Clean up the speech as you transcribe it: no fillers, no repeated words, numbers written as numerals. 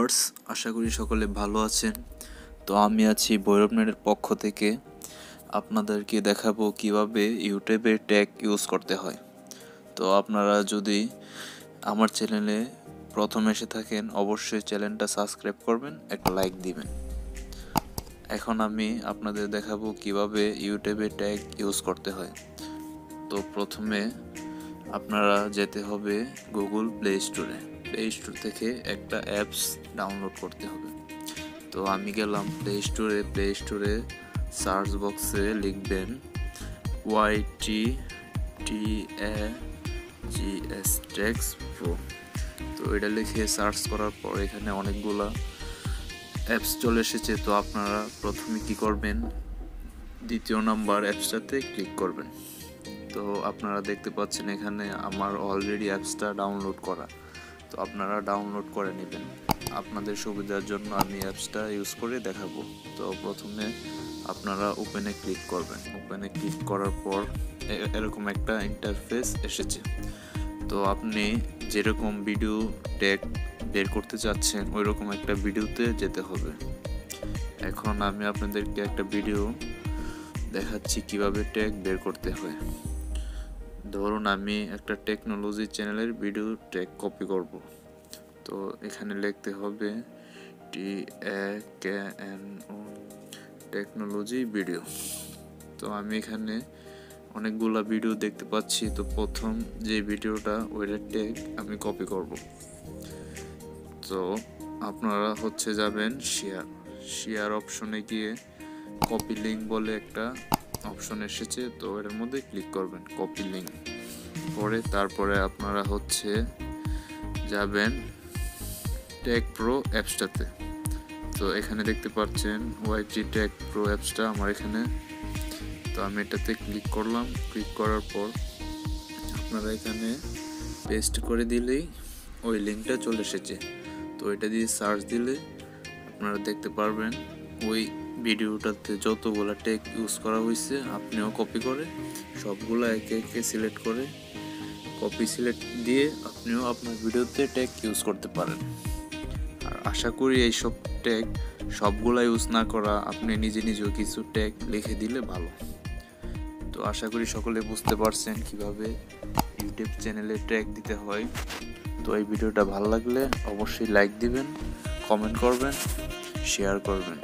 Viewers, আশা করি সকলে ভালো আছেন। তো আমি আছি ভৈরব নেটের পক্ষ থেকে আপনাদেরকে দেখাবো কিভাবে ইউটিউবে ট্যাগ ইউজ করতে হয়। তো আপনারা যদি আমার চ্যানেলে প্রথম এসে থাকেন অবশ্যই চ্যানেলটা সাবস্ক্রাইব করবেন, একটা লাইক দিবেন। এখন আমি আপনাদের দেখাবো কিভাবে ইউটিউবে ট্যাগ ইউজ করতে হয়। তো প্রথমে আপনারা যেতে হবে গুগল প্লে স্টোরে। প্লে স্টোর থেকে একটা অ্যাপস ডাউনলোড করতে হবে। তো আমি গেলাম প্লে স্টোরে সার্চ বক্সে লিখবেন YTTAGS ট্যাগস প্রো। তো এটা লিখে সার্চ করার পর এখানে অনেকগুলা অ্যাপস চলে এসেছে। তো আপনারা প্রথমে কি করবেন, দ্বিতীয় নাম্বার অ্যাপসটাতে ক্লিক করবেন। তো আপনারা দেখতে পাচ্ছেন এখানে আমার অলরেডি অ্যাপসটা ডাউনলোড করা। তো আপনারা ডাউনলোড করে নেবেন। আপনাদের সুবিধার জন্য আমি অ্যাপসটা ইউজ করে দেখাবো। তো প্রথমে আপনারা ওপেনে ক্লিক করবেন। ওপেনে ক্লিক করার পর এরকম একটা ইন্টারফেস এসেছে। তো আপনি যেরকম ভিডিও ট্যাগ বের করতে চাচ্ছেন ওই রকম একটা ভিডিওতে যেতে হবে। এখন আমি আপনাদেরকে একটা ভিডিও দেখাচ্ছি কিভাবে ট্যাগ বের করতে হয়। ধরুন আমি একটা টেকনোলজি চ্যানেলের ভিডিও ট্যাগ কপি করব। তো এখানে লিখতে হবে TAKNO টেকনোলজি ভিডিও। তো আমি এখানে অনেকগুলা ভিডিও দেখতে পাচ্ছি। তো প্রথম যে ভিডিওটা ওইটার ট্যাগ আমি কপি করব। তো আপনারা যাবেন শেয়ার অপশনে গিয়ে কপি লিঙ্ক বলে একটা অপশন এসেছে। তো এর মধ্যে ক্লিক করবেন কপি লিঙ্ক পরে তারপরে আপনারা যাবেন ট্যাগ প্রো অ্যাপসটাতে। তো এখানে দেখতে পাচ্ছেন ওয়াইটি ট্যাগ প্রো অ্যাপসটা আমার এখানে। তো আমি এটাতে ক্লিক করলাম। ক্লিক করার পর আপনারা এখানে পেস্ট করে দিলেই ওই লিঙ্কটা চলে এসেছে। তো এটা দিয়ে সার্চ দিলে আপনারা দেখতে পারবেন ওই ভিডিওটাতে যতগুলো ট্যাগ ইউজ করা হয়েছে আপনিও কপি করে সবগুলো একে একে সিলেক্ট করে কপি সিলেক্ট দিয়ে আপনিও আপনার ভিডিওতে ট্যাগ ইউজ করতে পারেন। আর আশা করি এইসব ট্যাগ সবগুলা ইউজ না করা, আপনি নিজেও কিছু ট্যাগ লিখে দিলে ভালো। তো আশা করি সকলে বুঝতে পারছেন কিভাবে ইউটিউব চ্যানেলে ট্যাগ দিতে হয়। তো এই ভিডিওটা ভালো লাগলে অবশ্যই লাইক দিবেন, কমেন্ট করবেন, শেয়ার করবেন।